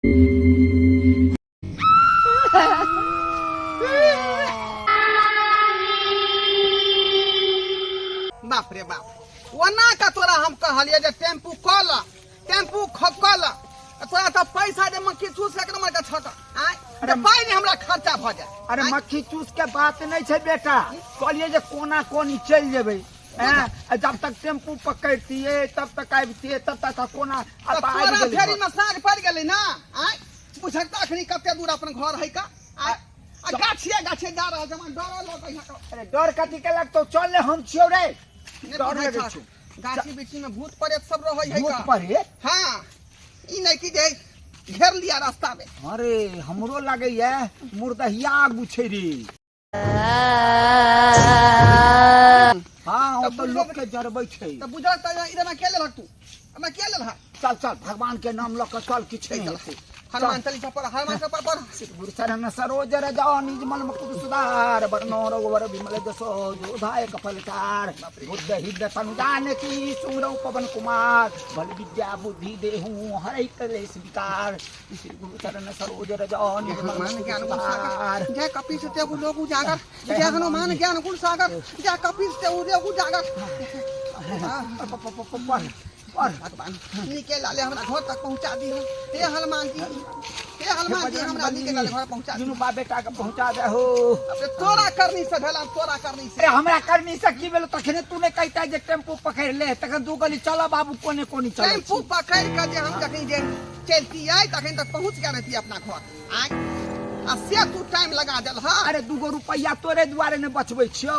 बाप रे बाप, वना का तोरा हम कहलिए जे टेम्पू कल, टेम्पू कल, तोरा तो पैसा दे मक्खी चूस एक नंबर का छोटा। अरे पाई नहीं हमरा खर्चा भ जाए। अरे मक्खी चूस के बात नहीं है बेटा, कहलिए जे कोना कोनी चल जेबे, जब तक टेम्पू पकड़तिए तब तक आबतिए, तब तक कोना तोरा फेरी में साँझ पड़ गेलै ना। बुझता अखनी कते दूर अपन घर है का। गाछिए गाछिए जा रहा जमा डर लग। अरे डर कथी के लगतो, चल ले हम छियो रे। डर लगे छु, गाछी बिछी में भूत प्रेत सब रहै है भूत का। प्रेत? हां, ई नहीं कि जे घेर लिया रास्ता में। अरे हमरो लगे है मुर्दहिया गुछे रे। हां तो लोग के जरबै छै। त बुझल त इधर में के ले तू, मैं के ले। चल चल भगवान के नाम ल के चल, किछ नहीं। हनुमान चालीसा पर, हनुमान के पर गुरु शरण सरोज रजो निज मन मुकुर सुधार, बरनो रघुवर विमल जसो जोधाय कपलचार, बुद्ध हृदय तनुजान की सुमरौ पवन कुमार, बल विद्या बुद्धि देहु हरै कलेश विकार, श्री गुरु शरण सरोज रजो निज मन ज्ञान गुण सागर, जय कपीस ते लोग उजागर, जय हनुमान ज्ञान गुण सागर, जय कपीस ते लोग उजागर। और भगवान निकल आले हमरा घर तक पहुंचा दी। हे हनुमान जी, हे हनुमान जी हमरा निकल घर पहुंचा दी। दुनू बाप बेटा के पहुंचा दे हो। अबे तोरा करनी से भेला, तोरा करनी से। अरे हमरा करनी से की भेल, तखने तू ने कहता जे टेम्पू पकड़ ले, तखन दू गली चला बाबू, कोने कोनी चल। टेम्पू पकड़ के जे हम कहीं जे चलती आई तखन तक पहुंच गया रहती अपना घर। आय से तू टाइम लगा देल। हां अरे 2 रुपया तोरे दुआरे ने बचबै छियो,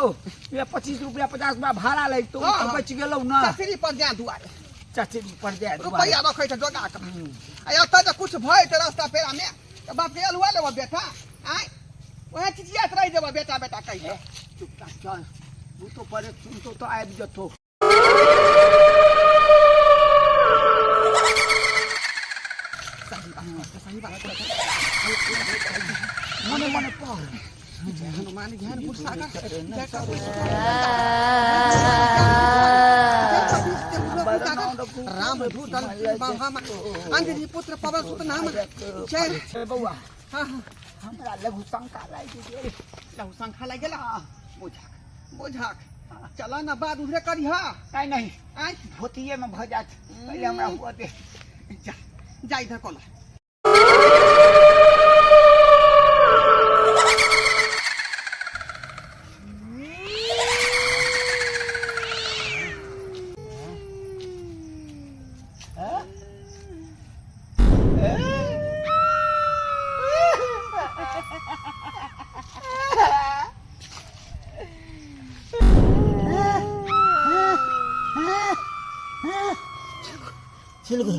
ये 25 रुपया 50 रुपया भाड़ा लैतो तो बच गेलौ ना। चचरी पर जा दुआरे, चचरी पर जा रुपया रखै छ जोगा के। आ एत जे कुछ भय त रास्ता पेरा में त बाप के अलुआ लेबो बेटा। आय ओहे चिचियात रह जेबो बेटा बेटा कहि। चुपचाप चल, तू तो परे सुनतो तो आबि जतो। सही बात है। मने मने पढ़, जय हनुमान ज्ञान गुण सागर, जय राम दूत अंजनी पुत्र पवन सुत नाम। जय बउआ, हां हमरा लघु शंका लागि गेल। लघु शंका लागि गेल। बुझाक चला ना बाद उधरे करी। हां नहीं नहीं, आय धोतिए में भ जात, पहले हमरा हुआ दे। जा जा इधर कोला। चल गो।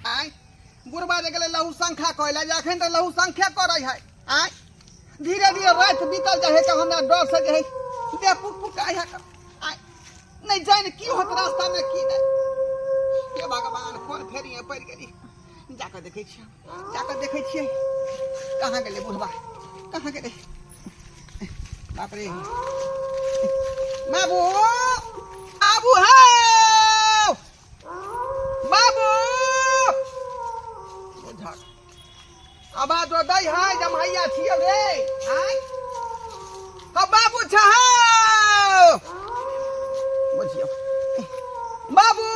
आय बुढ़बा जे गेलै लहू संख्या कहला जे अखन तऽ लहू संख्या करे है आय धीरे धीरे रात बीतल जाए है हमरा डर से जे है दे पुक पुक आय है आय नहीं जाने की होत रास्ता में की नहीं हे भगवान कोन फेरी पड़ गेली जाकर देखे छियै कहाँ गेलै बुढ़बा कहाँ गेलै बाप रे बाबू आबू है बाबू आवाज दै है जमहैया छियै रे आय बाबू छ बुझियो बाबू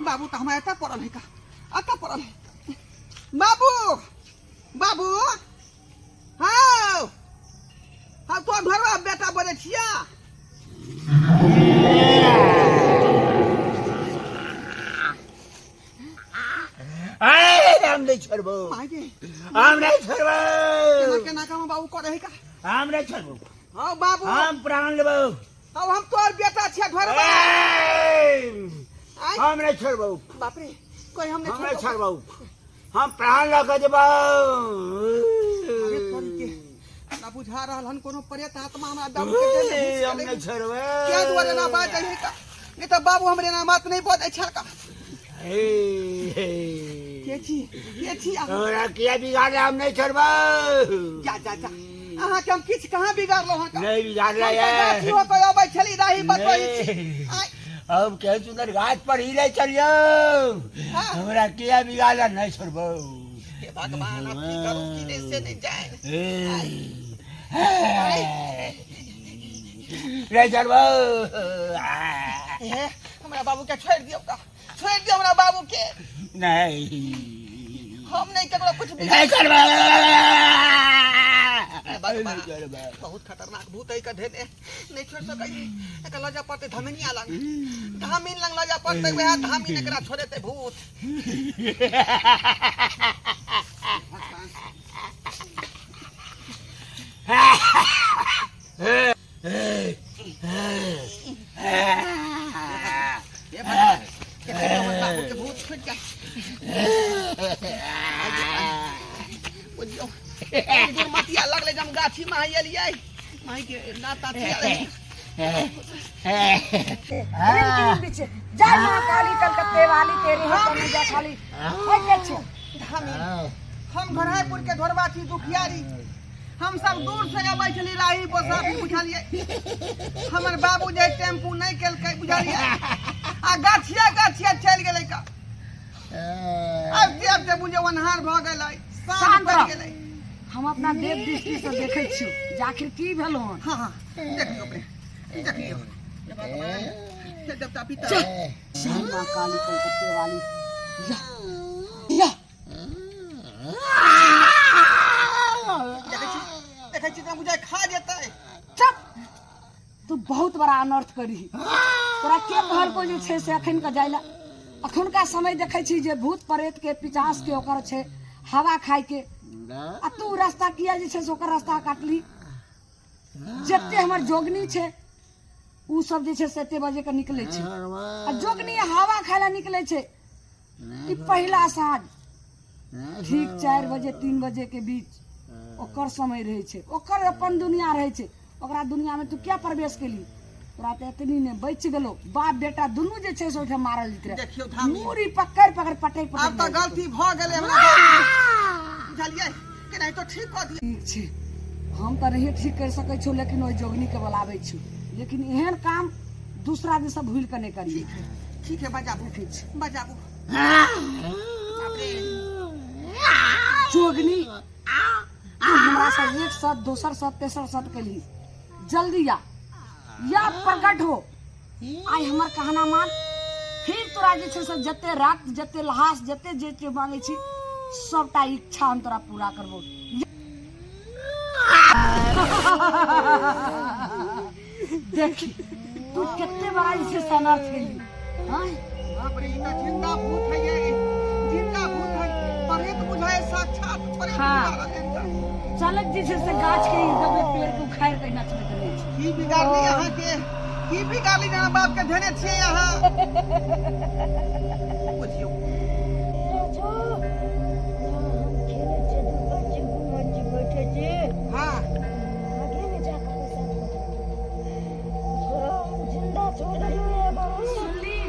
बाबू तो हमारे अता पड़ल है का अता पड़ल है बाबू बाबू हाँ हाँ तो घरवा बेटा बोले छिया हम नहीं छोड़बो मागे हम नहीं छोड़बो केना काम बाबू करे है का हम नहीं छोड़बो हाँ बाबू हम प्राण लेबो अब हम तोर बेटा छिया घरवा हम नहीं छोड़बो बाप रे कोई हम नहीं छोड़बो हम प्राण लगा देबो ना बुझा रहल हन कोनो प्रेत आत्मा हमरा दम के दे हम नहीं छोड़बो क्या दुआरे ना बात है का नहीं तो बाबू हमरे ना बात नहीं बोल अच्छा का के छी हमरा किया बिगाड़ हम नहीं छोड़बो जा जा जा अहाँ के हम किछ कहां बिगाड़ लो हन नहीं बिगाड़ रहा है गाछी हो कोई अबै छली राही बतोई अब क्या सुंदर घाट पर ही ले चलियो हमरा किया बिगाड़ नहीं छोड़बो हे भगवान अब की करूं कि नहीं से नहीं जाए रे छोड़बो हमरा बाबू के छोड़ दियो हमरा बाबू के नहीं हम नहीं करो कुछ भी नहीं छोड़बो बहुत खतरनाक भूत है का धेने नहीं छोड़ सकै एक लजा पड़ते धमिनी आलंग धामिन लंग लजा पड़ते वह धामिन एकरा छोड़ते भूत ये भूत छूट गया मतिया लगले जम गाछी में आइलिए माई के नाता थिया जय मां काली कलकत्ते वाली तेरी है कन्हैया खाली है के छे हम घरहापुर के धोरबा छी दुखियारी हम सब दूर से आबै छली राही बोसाफी बुझालिए हमर बाबू जे टेम्पू नहीं केलकै बुझालिए आ गाछिया चल गेलै का अब जे बुझे वनहार भ गेलै शाम पड़ गेलै हम अपना देव दृष्टि से देखे छी जे आखिर की भेलो हन हां हां देखियो अपने देखियो ये भगवान हे देवता पिता जय मां काली कलकत्ते वाली या देखै छी मुझे खा जेतै चुप तू बहुत बड़ा अनर्थ करी तोरा के कहल को जे छे से अखन का जाइला अखन का समय देखै छी जे भूत प्रेत के पिचास के ओकर छे हवा खाय के आ तू रास्ता किया जे छे से ओकर रास्ता काटली जत्ते हमर जोगनी छे उ सब जे छे 7 बजे के निकले छे आ जोगनी हवा खायला निकले छे ई पहला साँझ ठीक 4 बजे 3 बजे के बीच ओकर समय रहे छे ओकर अपन दुनिया रहे छे ओकरा दुनिया में तू क्या प्रवेश केली तोरा त एतनी ने बच गेलो बाप बेटा दुनू जे छे से ओठे मारल जित रहे देखियो धामी मूरी पकड़ पकड़ पटै पटै अब त गलती भ गेलै हमरा बुझलिए कि नहीं तो ठीक कर दिए ठीक छे हम त नहीं ठीक कर सकै छु लेकिन ओइ जोगनी के बुलाबै छु लेकिन एहन काम दूसरा दिन सब भूल के नहीं करिए ठीक है बजाबू ठीक छे बजाबू जोगनी तू हमरा से एक शब्द दोसर शब्द तेसर शब्द के लिए जल्दी या प्रकट हो आई हमर कहना मान फिर तोरा जे छे से जते रात जते लहास जते जे मांगे छी सबटा इच्छा हम तोरा पूरा करबो देख तू कितने बड़ा इसे सनर्थ केली हां बाप रे इतना जिंदा भूत है ये जिंदा भूत है हमें तो बुझाए साक्षात परे हाँ। बिगाड़ चलत जी से गाछ के दबे पेड़ के उखाड़ के नचबे करे छै। की बिगाड़ली यहाँ के की बिगाड़ली यहाँ बाप के धने छे यहाँ बुझियो हाँ सुनली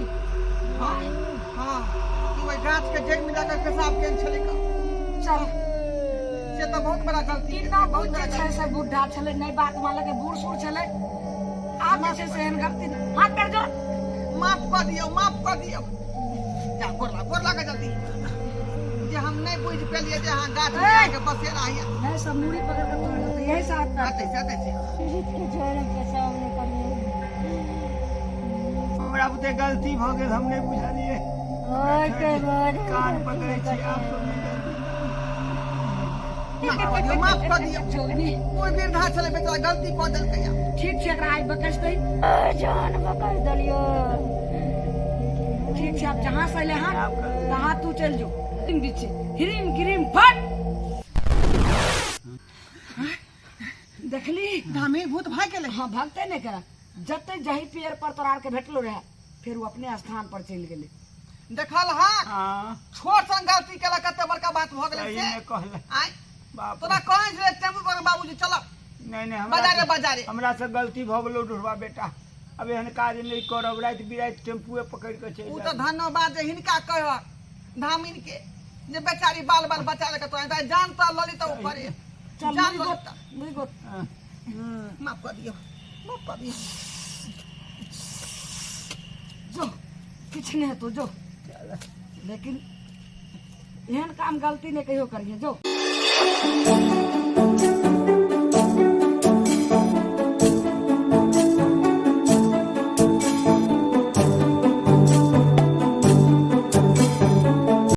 हाँ हाँ कि वही गाछ के जड़ में जाकर पेशाब केन छले का चल से तो बहुत बड़ा गलती है, कितना बहुत बुढ़ बड़ा छै से बुढ़ा छले नहीं बात माला के बूढ़ सूढ़ छले आप जे छै से एहन गलती हाथ कर जो माफ कर दियो जा गोरला के जल्दी जे हम नहीं बुझ पेलिए जे हां गाछ में आके बसेरा हिया नहीं सब मूड़ी पकड़ के तोड़ तो यही से हाथ आते करते हमरा बुते गलती भ गेल, हम नहीं बुझलिए। कान पकड़े छी आप सब नहीं माफ कर दियो जोगनी कोई वृद्धा छले बेचारा गलती कर देलकै या ठीक छै एकरा आज बकस दई ठीक छै अब जहां से ले हां तहां तू चल जो इन बीच हिरिम गिरिम फट देखली धामी भूत भाग गेलै हाँ भागते नहीं करा जते जही पेड़ पर तोरार के भेटलो रहे फिर वो अपने स्थान पर चल गेले देखल हां हां छोट सन गलती केला कते बड़का बात भ गेलै सही से में कहले आय बाप तोरा कहै छले टेम्पू पर बाबूजी चल नहीं बाजारे हमरा से गलती भ गेलो ढुरवा बेटा, अब एहन काज नहीं करब, रात बिरात टेम्पुए पकड़ के चल उ तो धन्यवाद जे हिनका कह धामिन के जे बेचारी बाल बच्चा लेके तो जान तो लली तो ऊपर चल जान मुई गोत माफ कर दियो जो किछ नहीं तो जो लेकिन एहन काम गलती नहीं कहियो करिए जो